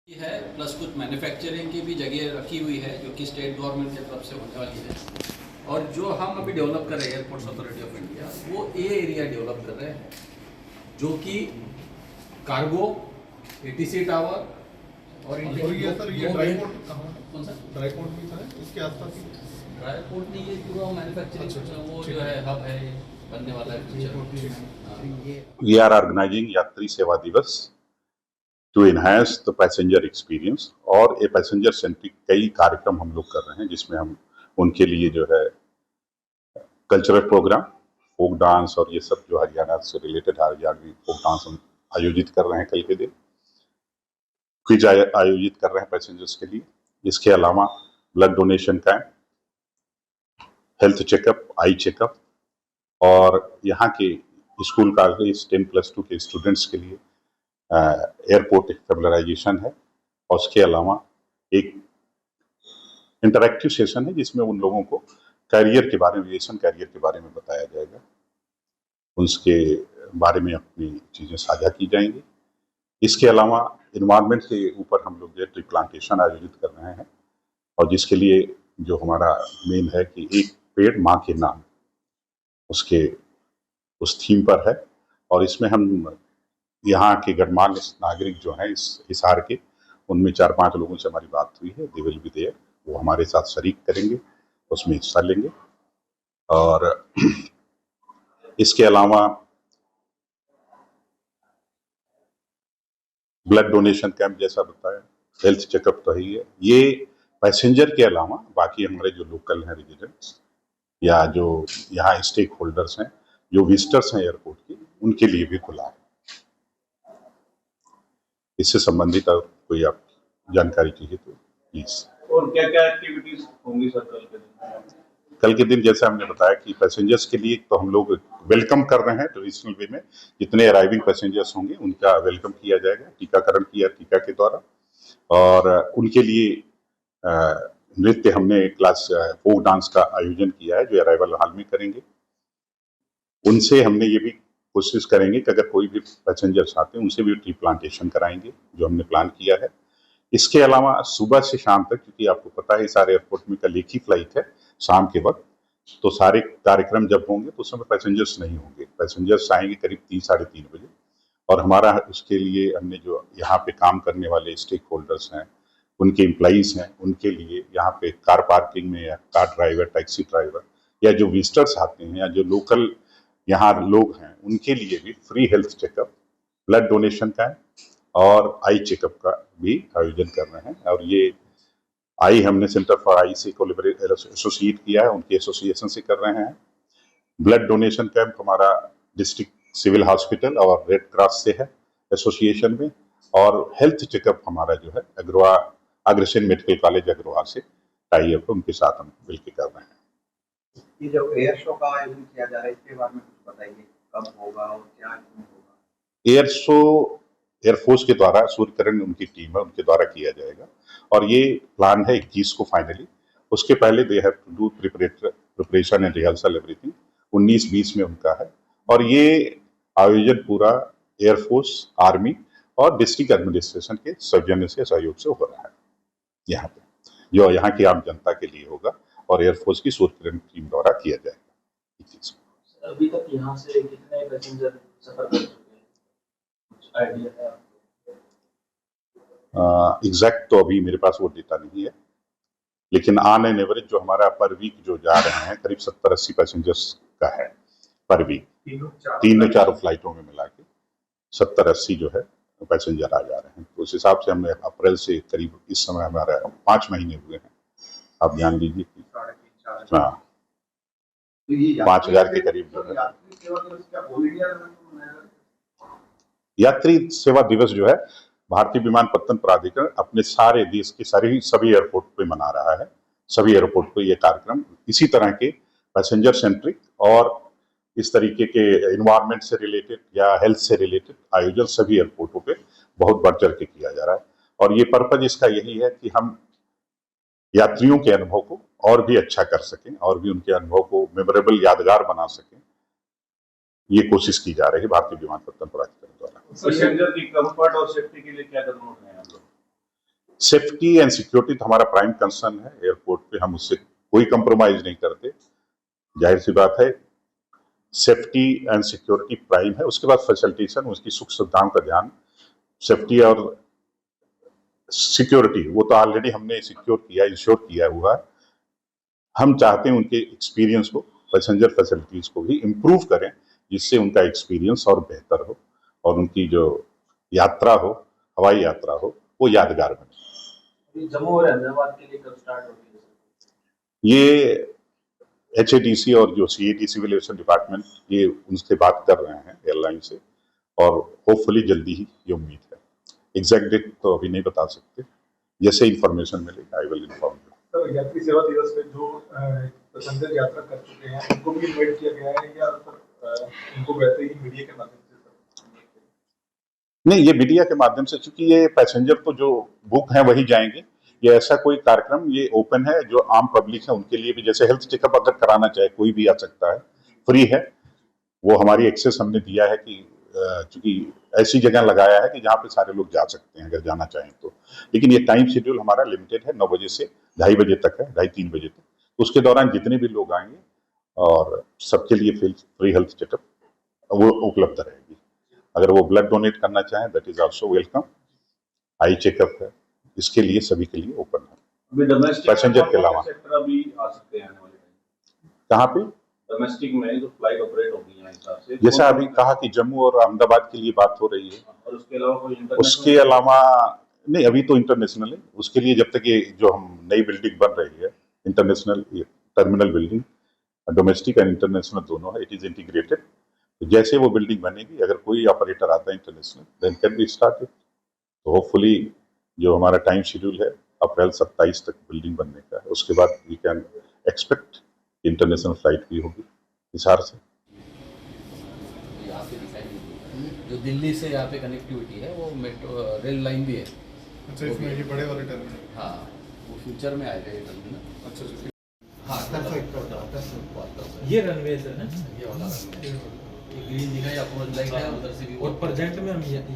है, प्लस कुछ मैन्युफैक्चरिंग की भी जगह रखी हुई है जो कि स्टेट गवर्नमेंट की तरफ से होने वाली है। और जो हम अभी डेवलप कर रहे हैं एयरपोर्ट्स अथॉरिटी ऑफ इंडिया, वो ए एरिया डेवलप कर रहे हैं जो कि कार्गो, एटीसी टावर और ये सर ये ड्राई पोर्ट कहाँ? कौन सा ड्राई पोर्ट भी था इसके आसपास ही? ड्राई पोर्ट नहीं, ये पूरा मैन्युफैक्चरिंग वो जो है हब है, ये बनने वाला है फ्यूचर। We are organizing यात्री सेवा दिवस to enhance the passenger experience और ए पैसेंजर सेंट्रिक कई कार्यक्रम हम लोग कर रहे हैं, जिसमें हम उनके लिए जो है कल्चरल प्रोग्राम, फोक डांस और ये सब जो हरियाणा से रिलेटेड हरियाणवी फोक डांस हम आयोजित कर रहे हैं। कल के दिन क्विज आयोजित कर रहे हैं पैसेंजर्स के लिए। इसके अलावा blood donation camp, health checkup, eye checkup और यहाँ के स्कूल कॉलेज 10+2 के स्टूडेंट्स के लिए एयरपोर्ट फेमिलराइजेशन है। और उसके अलावा एक इंटरैक्टिव सेशन है जिसमें उन लोगों को कैरियर के बारे में, एविएशन कैरियर के बारे में बताया जाएगा, उसके बारे में अपनी चीज़ें साझा की जाएंगी। इसके अलावा इन्वायरमेंट के ऊपर हम लोग जो ट्री प्लांटेशन आयोजित कर रहे हैं और जिसके लिए जो हमारा मेन है कि एक पेड़ माँ के नाम, उसके उस थीम पर है। और इसमें हम यहाँ के गणमान्य नागरिक जो हैं इस हिसार के, उनमें 4-5 लोगों से हमारी बात हुई है, दे विल बी देयर, वो हमारे साथ शरीक करेंगे, उसमें हिस्सा लेंगे। और इसके अलावा ब्लड डोनेशन कैंप जैसा बताया, हेल्थ चेकअप तो ही है। ये पैसेंजर के अलावा बाकी हमारे जो लोकल हैं रेजिडेंट्स या जो यहाँ स्टेक होल्डर्स हैं, जो विजिटर्स हैं एयरपोर्ट के, उनके लिए भी खुला है। इससे संबंधित अगर कोई आप जानकारी चाहिए तो प्लीज। और क्या क्या एक्टिविटीज होंगी सर कल के दिन? कल के दिन जैसे हमने बताया कि पैसेंजर्स के लिए तो हम लोग वेलकम कर रहे हैं ट्रेडिशनल वे में। जितने अराइविंग पैसेंजर्स होंगे उनका वेलकम किया जाएगा, टीकाकरण किया टीका के द्वारा। और उनके लिए नृत्य हमने क्लास फोक डांस का आयोजन किया है जो अराइवल हाल में करेंगे। उनसे हमने ये भी कोशिश करेंगे कि अगर कोई भी पैसेंजर्स आते हैं उनसे भी ट्री प्लांटेशन कराएंगे, जो हमने प्लान किया है। इसके अलावा सुबह से शाम तक, क्योंकि आपको पता है सारे एयरपोर्ट में कल एक ही फ्लाइट है शाम के वक्त, तो सारे कार्यक्रम जब होंगे तो उस समय पैसेंजर्स नहीं होंगे। पैसेंजर्स आएंगे करीब 3-3:30 बजे। और हमारा उसके लिए हमने जो यहाँ पे काम करने वाले स्टेक होल्डर्स हैं, उनके एम्प्लॉइज हैं, उनके लिए यहाँ पे कार पार्किंग में या कार ड्राइवर, टैक्सी ड्राइवर या जो विजिटर्स आते हैं या जो लोकल यहाँ लोग हैं, उनके लिए भी free health checkup, blood donation camp और आई चेकअप का भी आयोजन कर रहे हैं। और ये आई हमने सेंटर फॉर आई से कोलैबोरेट एसोसिएट किया है, उनके एसोसिएशन से कर रहे हैं। ब्लड डोनेशन कैंप हमारा डिस्ट्रिक्ट सिविल हॉस्पिटल और रेड क्रॉस से है एसोसिएशन में। और हेल्थ चेकअप हमारा जो है अग्रसेन मेडिकल कॉलेज अग्रवा से टाई अप, उनके साथ हम मिलकर कर रहे हैं। ये जो एयर शो का आयोजन किया जा रहा है इसके बारे में कुछ बताइए, कब होगा और क्या इसमें होगा? एयर शो एयरफोर्स के द्वारा, सूर्यकिरण उनकी टीम है, उनके द्वारा किया जाएगा। और ये प्लान है 21 को फाइनली। उसके पहले they have to do preparation and rehearsal everything. 19-20 में उनका है। और ये आयोजन पूरा एयरफोर्स, आर्मी और डिस्ट्रिक्ट एडमिनिस्ट्रेशन के सौजन्य से, सहयोग से हो रहा है यहाँ पे, जो यहाँ की आम जनता के लिए होगा और एयरफोर्स की सूर्यकिरण टीम द्वारा किया जाएगा। अभी तक यहाँ से कितने पैसेंजर सफर कर चुके हैं, कुछ आइडिया है आपको? एग्जैक्ट तो अभी मेरे पास वो डेटा नहीं है, लेकिन ऑन एन एवरेज जो हमारा पर वीक जो जा रहे हैं करीब 70-80 पैसेंजर्स का है पर वीक। तीनों चारों फ्लाइटों में मिला के 70-80 जो है पैसेंजर आ जा रहे हैं। तो उस हिसाब से हमने अप्रैल से करीब इस समय हमारा 5 महीने हुए हैं, आप जान लीजिए कि हाँ 5,000 के करीब जो है। यात्री सेवा दिवस जो है भारतीय विमानपत्तन प्राधिकरण अपने सारे देश के सभी एयरपोर्ट पे मना रहा है। सभी एयरपोर्ट पे ये कार्यक्रम इसी तरह के पैसेंजर सेंट्रिक और इस तरीके के एनवायरनमेंट से रिलेटेड या हेल्थ से रिलेटेड आयोजन सभी एयरपोर्टों पे बहुत बढ़ चढ़ के किया जा रहा है। और ये पर्पज इसका यही है कि हम यात्रियों के अनुभव को और भी अच्छा कर सकें और भी उनके अनुभव को मेमोरेबल, यादगार बना सकें। ये कोशिश की जा रही है भारतीय विमानपत्तन प्राधिकरण द्वारा। पैसेंजर की कंफर्ट और सेफ्टी के लिए क्या कदम उठाए हैं आप लोग? सेफ्टी एंड सिक्योरिटी तो हमारा प्राइम कंसर्न है। एयरपोर्ट पे हम उससे कोई कंप्रोमाइज नहीं करते, जाहिर सी बात है। सेफ्टी एंड सिक्योरिटी प्राइम है, उसके बाद फैसिलिटेशन, उसकी सुख सुविधाओं का ध्यान। सेफ्टी और सिक्योरिटी वो तो ऑलरेडी हमने सिक्योर किया, इंश्योर किया हुआ है। हम चाहते हैं उनके एक्सपीरियंस को, पैसेंजर फैसिलिटीज को भी इम्प्रूव करें, जिससे उनका एक्सपीरियंस और बेहतर हो और उनकी जो यात्रा हो, हवाई यात्रा हो, वो यादगार बने। जम्मू और अहमदाबाद के लिए कब स्टार्ट होगी सर? ये HATC और जो CAT सिविल एविएशन डिपार्टमेंट, ये उनसे बात कर रहे हैं एयरलाइन से, और होपफुली जल्दी ही ये उम्मीद है। एग्जैक्ट डेट तो अभी नहीं बता सकते, जैसे इंफॉर्मेशन मिलेगा I will inform you. Sir यात्री सेवा दिवस पे जो पैसेंजर यात्रा कर चुके हैं उनको भी इनवाइट किया गया है या सर उनको वैसे ही मीडिया के माध्यम से सर? नहीं, ये मीडिया के माध्यम से, चूंकि ये पैसेंजर तो जो बुक हैं वही जाएंगे। ये ऐसा कोई कार्यक्रम ये ओपन है, जो आम पब्लिक है उनके लिए भी, जैसे हेल्थ चेकअप अगर कराना चाहे कोई भी आ सकता है, फ्री है। वो हमारी एक्सेस हमने दिया है कि चूंकि ऐसी जगह लगाया है कि जहाँ पे सारे लोग जा सकते हैं अगर जाना चाहें तो। लेकिन ये टाइम शेड्यूल हमारा लिमिटेड है, 9 बजे से 2:30 बजे तक है, 2:30-3 बजे तक। तो उसके दौरान जितने भी लोग आएंगे और सबके लिए फ्री हेल्थ चेकअप वो उपलब्ध रहेगी। अगर वो ब्लड डोनेट करना चाहें that is also welcome. Eye checkup है, इसके लिए सभी के लिए ओपन है, अभी डोमेस्टिक पैसेंजर के अलावा। सेक्टर अभी आ सकते हैं आने वाले टाइम? कहाँ पे? डोमेस्टिक में जो फ्लाइट ऑपरेट होगी यहाँ हिसाब से, जैसा अभी कहा कि जम्मू और अहमदाबाद के लिए बात हो रही है, और उसके अलावा कोई उसके अलावा नहीं, अभी तो इंटरनेशनल है। उसके लिए जब तक ये जो हम नई बिल्डिंग बन रही है, international terminal building, domestic and international दोनों है, इट इज इंटीग्रेटेड। तो जैसे वो बिल्डिंग बनेगी, अगर कोई ऑपरेटर आता है international, then can be started. तो होपफुली जो हमारा टाइम शेड्यूल है अप्रैल 27 तक बिल्डिंग बनने का है, उसके बाद we can expect international flight भी होगी हिसार से। यहाँ पे दिखाई देती है जो दिल्ली से यहाँ पे कनेक्टिविटी है, वो मेट्रो रेल लाइन भी है। अच्छा, इसमें ये बड़े वाले टर्मिनल। हाँ, वो फ्यूचर में आएगा ये टर्मिनल। अच्छा अच्छा। हाँ, ये रनवे है ना, ये वाला रनवे। ये ग्रीन दिखाई अप्रोच लाइन है, उधर से भी और प्रेजेंट में हम ये